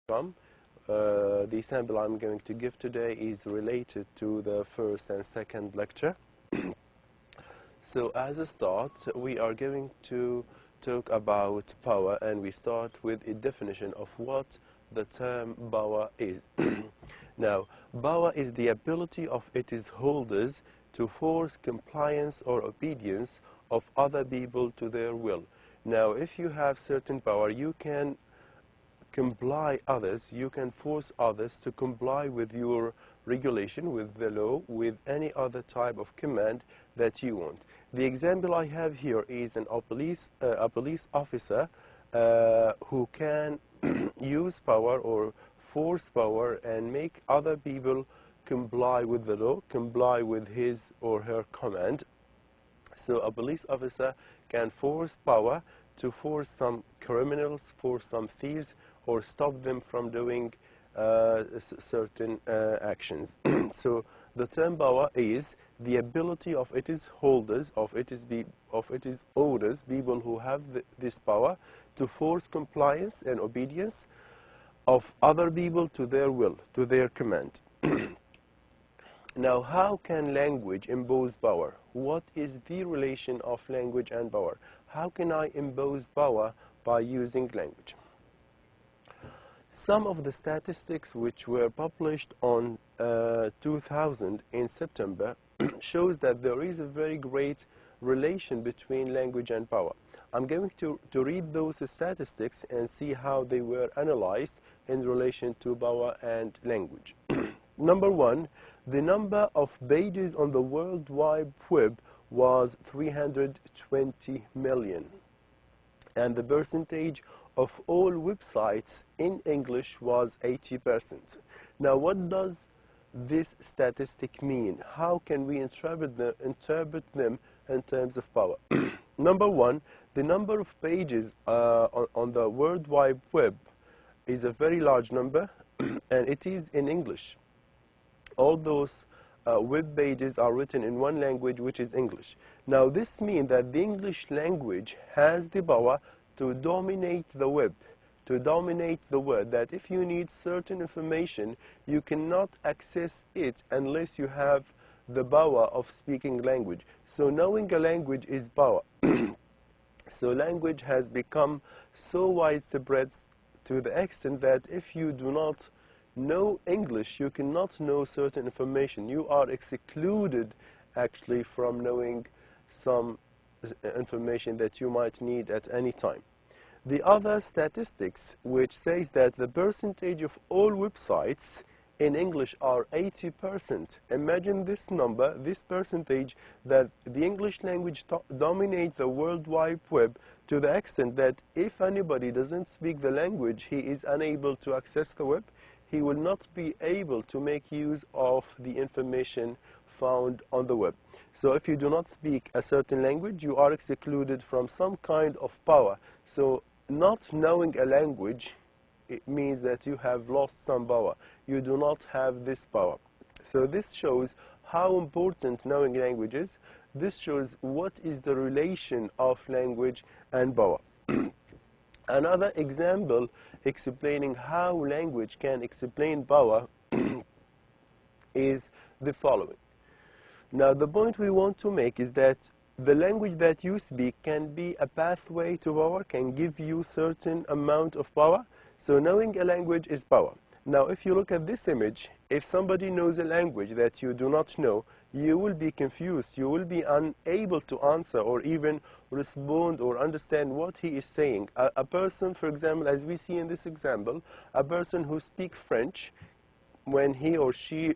from. The sample I'm going to give today is related to the first and second lecture. So as a start, we are going to talk about power, and we start with a definition of what the term power is. Now, power is the ability of its holders to force compliance or obedience of other people to their will. Now, if you have certain power, you can comply others, you can force others to comply with your regulation, with the law, with any other type of command that you want. The example I have here is a police officer who can use power or force power and make other people comply with the law, comply with his or her command. So a police officer can force power to force some criminals, force some thieves, or stop them from doing certain actions. So the term power is the ability of its holders, of its owners, people who have this power, to force compliance and obedience of other people to their will, to their command. Now, how can language impose power? What is the relation of language and power? How can I impose power by using language? Some of the statistics which were published on 2000 in September shows that there is a very great relation between language and power. I'm going to read those statistics and see how they were analyzed in relation to power and language. Number one, the number of pages on the World Wide Web was 320 million, and the percentage of all websites in English was 80%. Now, what does this statistic mean? How can we interpret them in terms of power? Number one, the number of pages on the World Wide Web is a very large number, and it is in English. All those web pages are written in one language, which is English. Now, this means that the English language has the power to dominate the web, to dominate the world, that if you need certain information, you cannot access it unless you have the power of speaking language. So knowing a language is power. So language has become so widespread to the extent that if you do not know English, you cannot know certain information. You are excluded actually from knowing some information that you might need at any time. The other statistics which says that the percentage of all websites in English are 80%. Imagine this number, this percentage, that the English language dominates the World Wide Web to the extent that if anybody doesn't speak the language, he is unable to access the web. He will not be able to make use of the information found on the web. So if you do not speak a certain language, you are excluded from some kind of power. So not knowing a language, it means that you have lost some power. You do not have this power. So this shows how important knowing language is. This shows what is the relation of language and power. Another example explaining how language can explain power is the following. Now, the point we want to make is that the language that you speak can be a pathway to power, can give you certain amount of power. So knowing a language is power. Now, if you look at this image, if somebody knows a language that you do not know, you will be confused. You will be unable to answer or even respond or understand what he is saying. A person, for example, as we see in this example, a person who speaks French, when he or she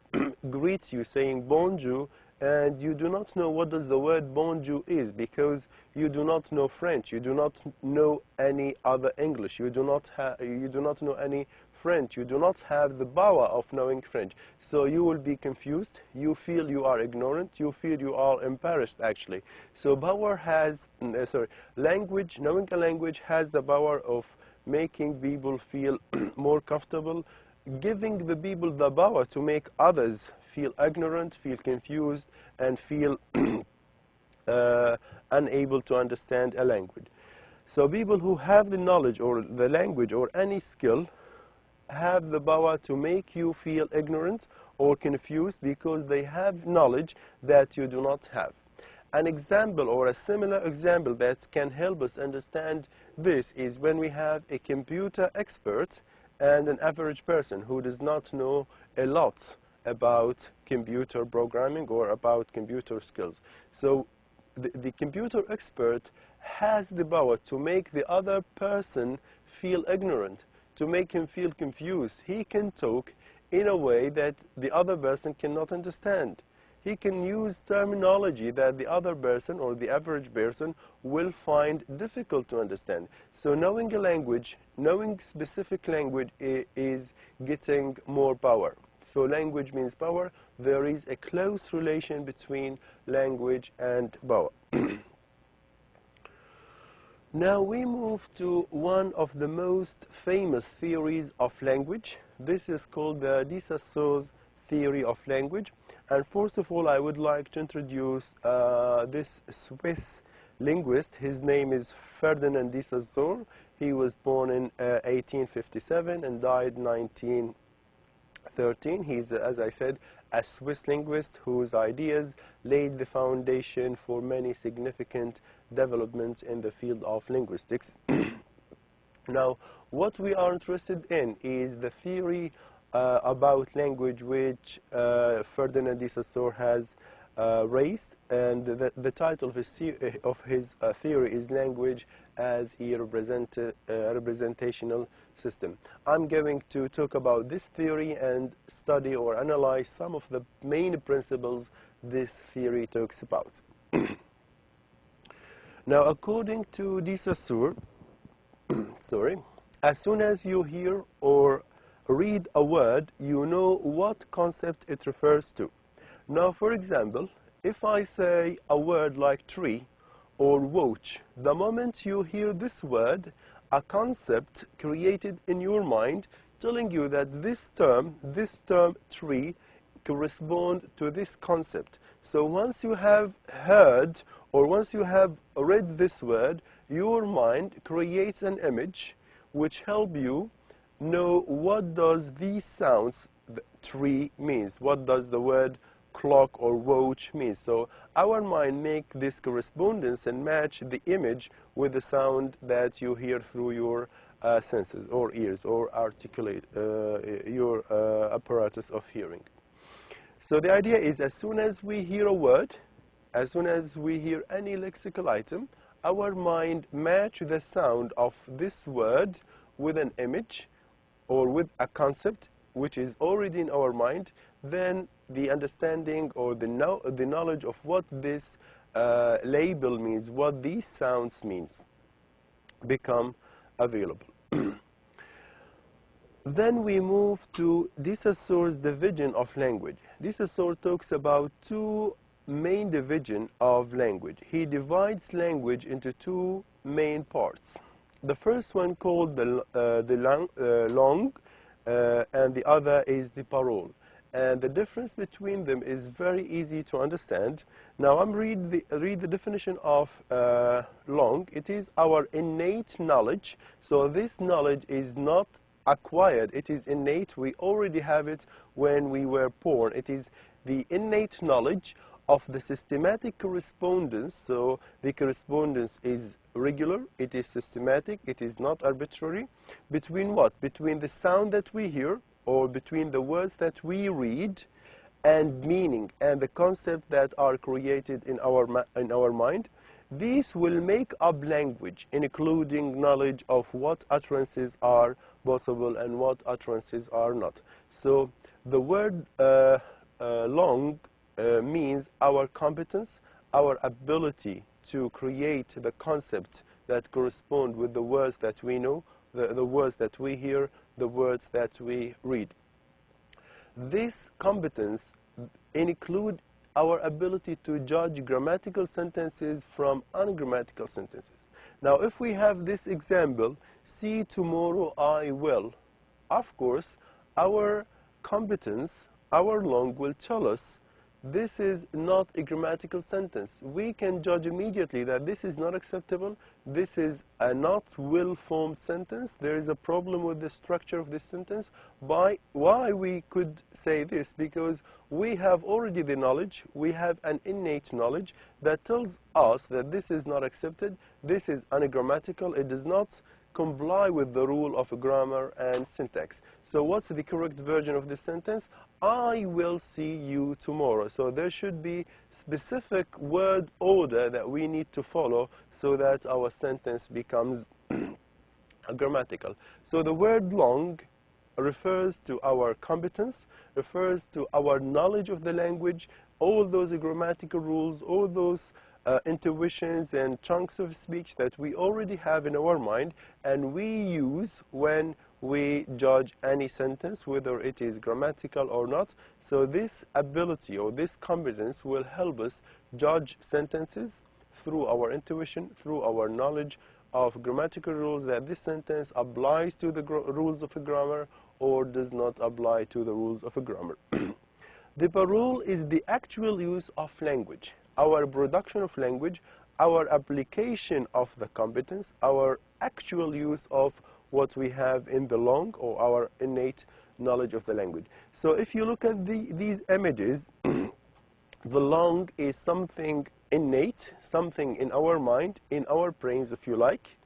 greets you saying bonjour, and you do not know what does the word bonjour is, because you do not know French, you do not know any other English, you do not know any French, you do not have the power of knowing French. So you will be confused, you feel you are ignorant, you feel you are embarrassed actually. So power has, language, knowing a language has the power of making people feel more comfortable, giving the people the power to make others feel ignorant, feel confused, and feel unable to understand a language. So people who have the knowledge or the language or any skill have the power to make you feel ignorant or confused because they have knowledge that you do not have. An example or a similar example that can help us understand this is when we have a computer expert and an average person who does not know a lot about computer programming or about computer skills. So the computer expert has the power to make the other person feel ignorant, to make him feel confused. He can talk in a way that the other person cannot understand. He can use terminology that the other person or the average person will find difficult to understand. So knowing a language, knowing specific language is getting more power. So language means power. There is a close relation between language and power. Now we move to one of the most famous theories of language. This is called the de Saussure's theory of language. And first of all, I would like to introduce this Swiss linguist. His name is Ferdinand de Saussure. He was born in 1857 and died 1913. He's, as I said, a Swiss linguist whose ideas laid the foundation for many significant developments in the field of linguistics. Now, what we are interested in is the theory about language which Ferdinand de Saussure has raised, and the title of his theory is Language as a Representational System. I'm going to talk about this theory and study or analyze some of the main principles this theory talks about. Now, according to de Saussure, as soon as you hear or read a word, you know what concept it refers to. Now, for example, if I say a word like tree or watch, the moment you hear this word, a concept created in your mind telling you that this term tree, correspond to this concept. So once you have heard or once you have read this word, your mind creates an image which help you know what does these sounds, the tree means, what does the word clock or watch mean. So our mind make this correspondence and match the image with the sound that you hear through your senses or ears or articulate your apparatus of hearing. So the idea is as soon as we hear a word, as soon as we hear any lexical item, our mind match the sound of this word with an image or with a concept which is already in our mind. Then the understanding or the knowledge of what this label means, what these sounds means, become available. Then we move to de Saussure's division of language. De Saussure talks about two main divisions of language. He divides language into two main parts. The first one called the langue, and the other is the parole. And the difference between them is very easy to understand. Now I'm read the definition of langue. It is our innate knowledge. So this knowledge is not acquired. It is innate. We already have it when we were born. It is the innate knowledge of the systematic correspondence. So the correspondence is regular, it is systematic, it is not arbitrary. Between what? Between the sound that we hear or between the words that we read and meaning and the concepts that are created in our mind. These will make up language, including knowledge of what utterances are possible and what utterances are not. So the word langue means our competence, our ability to create the concept that correspond with the words that we know, the words that we hear, the words that we read. This competence include our ability to judge grammatical sentences from ungrammatical sentences. Now, if we have this example, see tomorrow I will, of course, our competence, our langue will tell us this is not a grammatical sentence. We can judge immediately that this is not acceptable, this is a not well-formed sentence, there is a problem with the structure of this sentence. Why we could say this? Because we have already the knowledge, we have an innate knowledge that tells us that this is not accepted, this is ungrammatical, it does not comply with the rule of grammar and syntax. So what's the correct version of this sentence? I will see you tomorrow. So there should be specific word order that we need to follow so that our sentence becomes grammatical. So the word long refers to our competence, refers to our knowledge of the language, all those grammatical rules, all those intuitions and chunks of speech that we already have in our mind and we use when we judge any sentence, whether it is grammatical or not. So this ability or this competence will help us judge sentences through our intuition, through our knowledge of grammatical rules, that this sentence applies to the rules of a grammar or does not apply to the rules of a grammar. The parole is the actual use of language, our production of language, our application of the competence, our actual use of what we have in the long or our innate knowledge of the language. So if you look at these images, the long is something innate, something in our mind, in our brains if you like.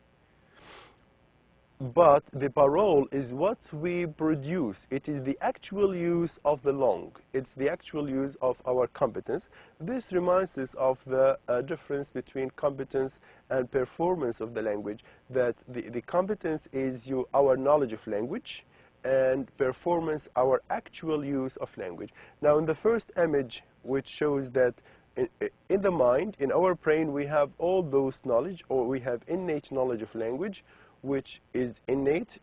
But the parole is what we produce. It is the actual use of the long. It's the actual use of our competence. This reminds us of the difference between competence and performance of the language, that the competence is our knowledge of language, and performance our actual use of language. Now in the first image, which shows that in the mind, in our brain, we have all those knowledge, or we have innate knowledge of language, which is innate,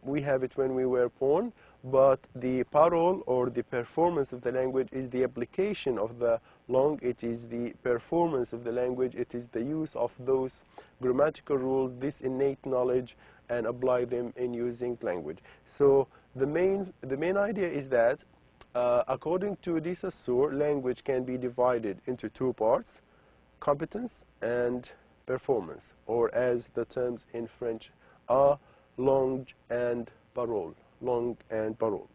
we have it when we were born, but the parole or the performance of the language is the application of the long, it is the performance of the language, it is the use of those grammatical rules, this innate knowledge, and apply them in using language. So the main idea is that according to de Saussure, language can be divided into two parts, competence and performance, or as the terms in French are, langue and parole. Langue and parole.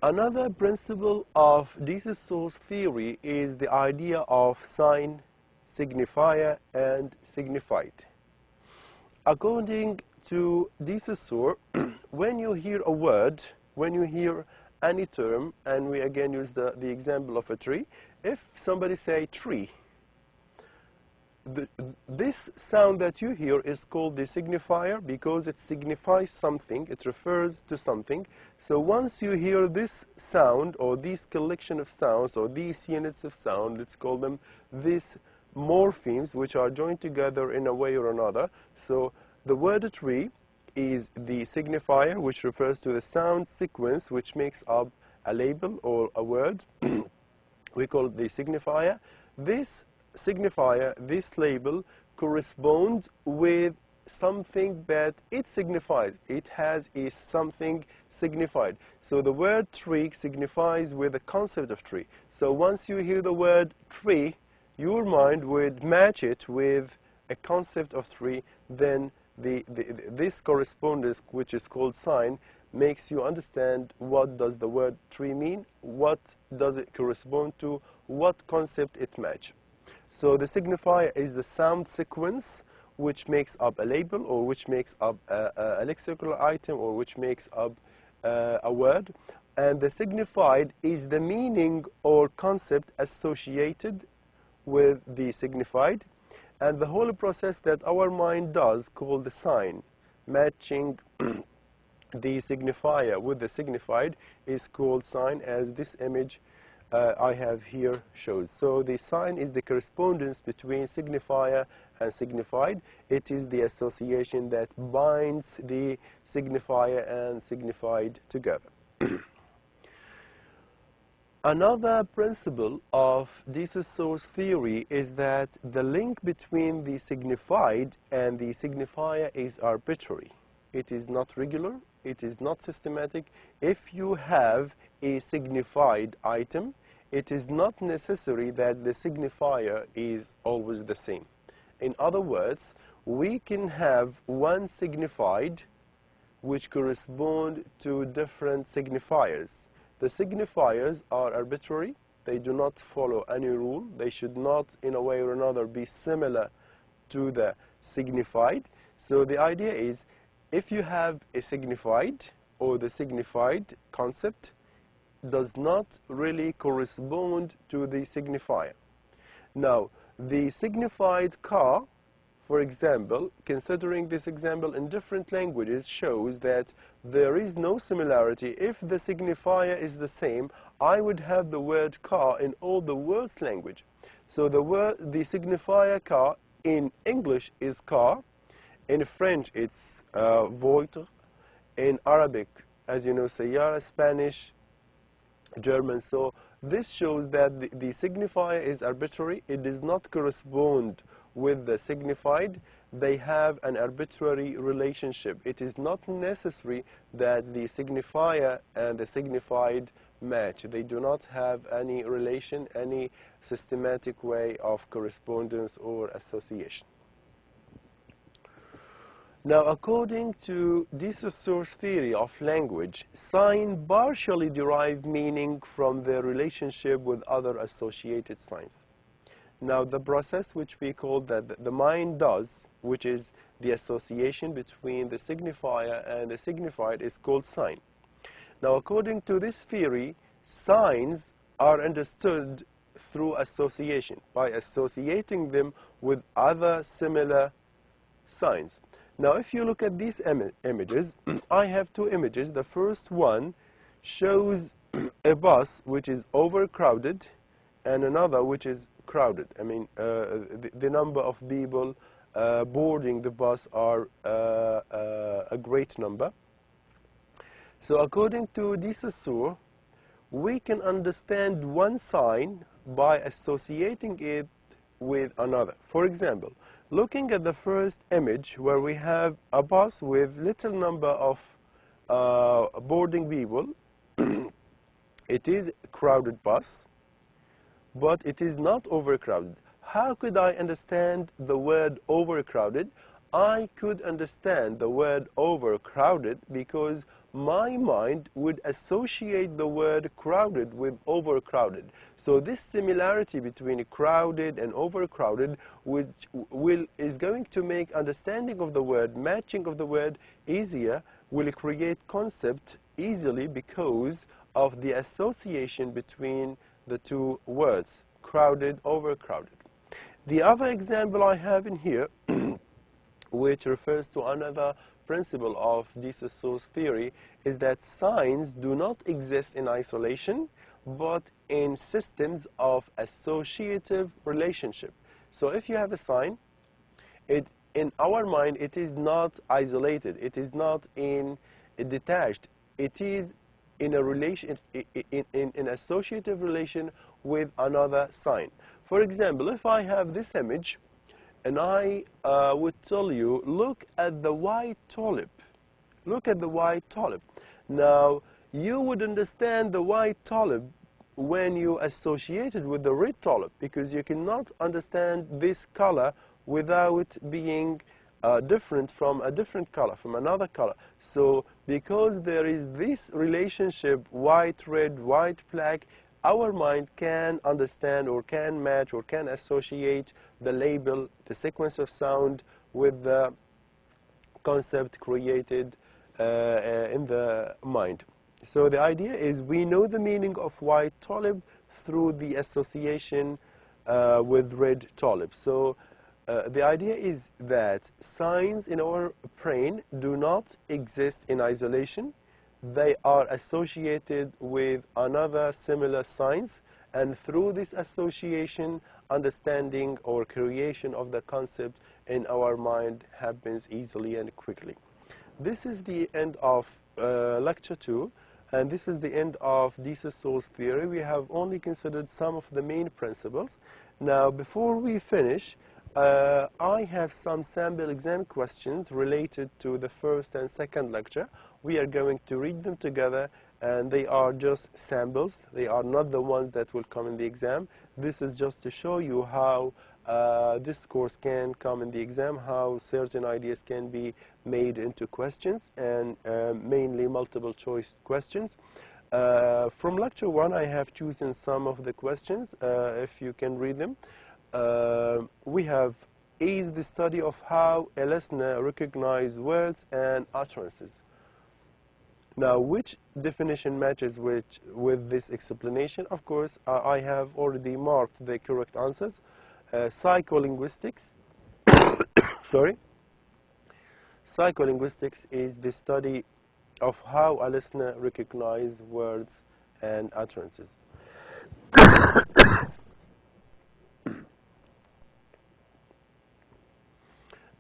Another principle of de Saussure's theory is the idea of sign, signifier, and signified. According to de Saussure, when you hear a word, when you hear any term, and we again use the example of a tree, if somebody say tree, this sound that you hear is called the signifier because it signifies something, it refers to something. So once you hear this sound or this collection of sounds or these units of sound, let's call them these morphemes, which are joined together in a way or another. So the word tree is the signifier, which refers to the sound sequence which makes up a label or a word. We call it the signifier. This signifier, this label, corresponds with something that it signifies. It has a something signified. So the word tree signifies with the concept of tree. So once you hear the word tree, your mind would match it with a concept of tree. Then this correspondence, which is called sign, makes you understand what does the word tree mean, what does it correspond to, what concept it matches. So the signifier is the sound sequence which makes up a label, or which makes up a lexical item, or which makes up a word. And the signified is the meaning or concept associated with the signified. And the whole process that our mind does, called the sign, matching the signifier with the signified, is called sign, as this image I have here shows. So the sign is the correspondence between signifier and signified. It is the association that binds the signifier and signified together. Another principle of de Saussure's theory is that the link between the signified and the signifier is arbitrary. it is not regular, it is not systematic. If you have a signified item, it is not necessary that the signifier is always the same. In other words, we can have one signified which correspond to different signifiers. The signifiers are arbitrary. They do not follow any rule. They should not, in a way or another, be similar to the signified. So the idea is, if you have a signified, or the signified concept does not really correspond to the signifier. Now, the signified car, for example, considering this example in different languages, shows that there is no similarity. If the signifier is the same, I would have the word car in all the world's language. So the signifier car in English is car, in French it's voiture, in Arabic, as you know, sayara, Spanish, German. So this shows that the signifier is arbitrary. It does not correspond with the signified. They have an arbitrary relationship. It is not necessary that the signifier and the signified match. They do not have any relation, any systematic way of correspondence or association. Now, according to de Saussure's theory of language, signs partially derive meaning from their relationship with other associated signs. Now, the process which we call that the mind does, which is the association between the signifier and the signified, is called sign. Now, according to this theory, signs are understood through association, by associating them with other similar signs. Now, if you look at these images, I have two images. The first one shows a bus which is overcrowded and another which is crowded. I mean, the number of people boarding the bus are a great number. So according to de Saussure, we can understand one sign by associating it with another. For example, looking at the first image where we have a bus with little number of boarding people, it is a crowded bus, but it is not overcrowded. How could I understand the word overcrowded? I could understand the word overcrowded because my mind would associate the word crowded with overcrowded. So this similarity between crowded and overcrowded is going to make understanding of the word, matching of the word easier, will create concept easily because of the association between the two words, crowded, overcrowded. The other example I have in here, which refers to another principle of de Saussure's theory, is that signs do not exist in isolation, but in systems of associative relationship. So if you have a sign, in our mind, it is not isolated, it is not detached, it is in a relation, in associative relation with another sign. For example, if I have this image, and I would tell you, look at the white tulip. Look at the white tulip. Now, you would understand the white tulip when you associate it with the red tulip, because you cannot understand this color without being different from a different color, from another color. So, because there is this relationship, white, red, white, black, our mind can understand or can match or can associate the label, the sequence of sound with the concept created in the mind. So the idea is we know the meaning of white tulip through the association with red tulip. So the idea is that signs in our brain do not exist in isolation. They are associated with another similar signs, and through this association, understanding or creation of the concept in our mind happens easily and quickly. This is the end of lecture 2, and this is the end of de Saussure's theory. We have only considered some of the main principles. Now, before we finish, I have some sample exam questions related to the first and second lecture. We are going to read them together, and they are just samples. They are not the ones that will come in the exam. This is just to show you how this course can come in the exam, how certain ideas can be made into questions, and mainly multiple choice questions. From lecture 1, I have chosen some of the questions, if you can read them. We have is the study of how a listener recognizes words and utterances. Now, which definition matches with this explanation? Of course, I have already marked the correct answers. Psycholinguistics, sorry. Psycholinguistics is the study of how a listener recognizes words and utterances.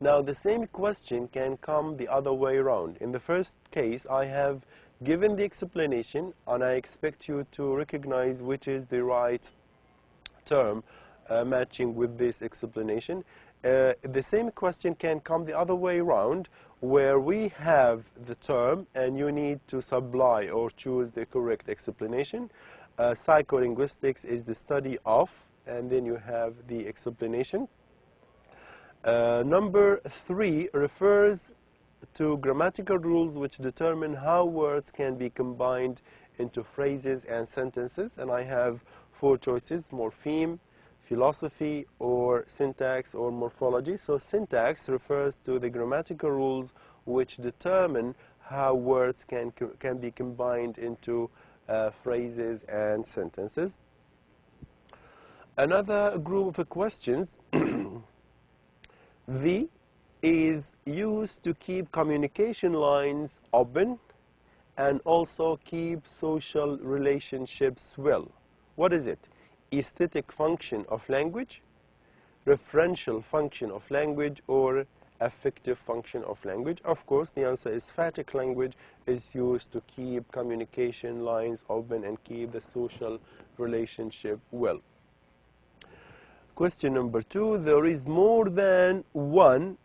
Now, the same question can come the other way around. In the first case, I have given the explanation, and I expect you to recognize which is the right term matching with this explanation. The same question can come the other way around, where we have the term and you need to supply or choose the correct explanation. Psycholinguistics is the study of, and then you have the explanation. Number 3 refers to grammatical rules which determine how words can be combined into phrases and sentences, and I have 4 choices: morpheme, philosophy, or syntax, or morphology. So syntax refers to the grammatical rules which determine how words can be combined into phrases and sentences. Another group of questions V is used to keep communication lines open and also keep social relationships well. What is it? Aesthetic function of language, referential function of language, or affective function of language? Of course, the answer is phatic language is used to keep communication lines open and keep the social relationship well. Question number 2, there is more than one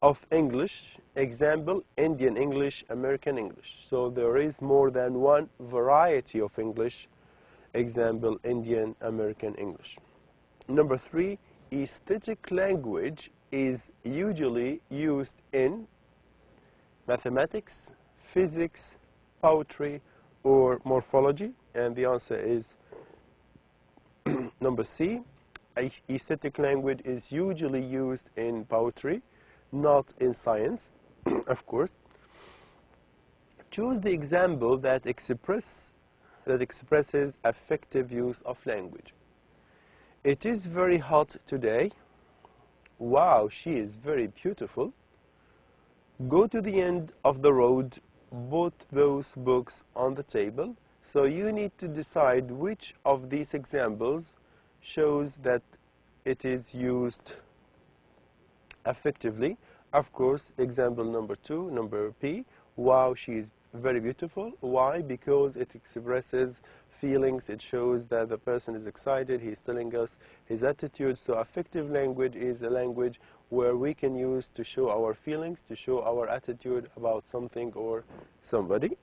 of English. Example, Indian English, American English. So there is more than one variety of English. Example, Indian, American English. Number 3, aesthetic language is usually used in mathematics, physics, poetry, or morphology. And the answer is number C. Aesthetic language is usually used in poetry, not in science, of course. Choose the example that expresses affective use of language. It is very hot today. Wow, she is very beautiful. Go to the end of the road, put those books on the table. So you need to decide which of these examples shows that it is used affectively. Of course, example number 2, number P, wow, she is very beautiful. Why? Because it expresses feelings. It shows that the person is excited. He's telling us his attitude. So affective language is a language where we can use to show our feelings, to show our attitude about something or somebody.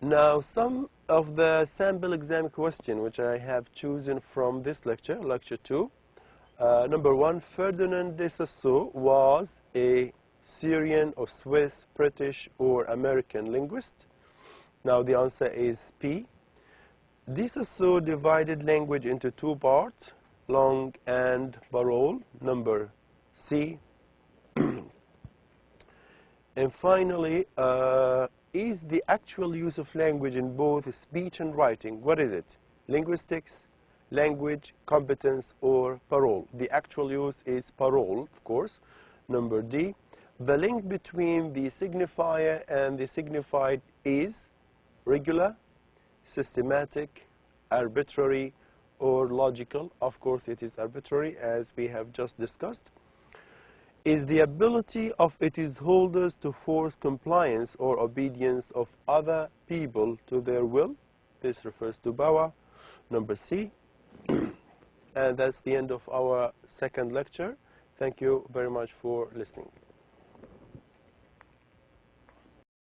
Now, some of the sample exam question which I have chosen from this lecture, lecture 2. Number 1, Ferdinand de Saussure was a Syrian or Swiss, British, or American linguist. Now the answer is P. De Saussure divided language into 2 parts, langue and parole. Number C. And finally, is the actual use of language in both speech and writing? What is it? Linguistics, language, competence, or parole? The actual use is parole, of course. Number D. The link between the signifier and the signified is regular, systematic, arbitrary, or logical. Of course, it is arbitrary, as we have just discussed. Is the ability of its holders to force compliance or obedience of other people to their will? This refers to power. Number C. And that's the end of our second lecture. Thank you very much for listening.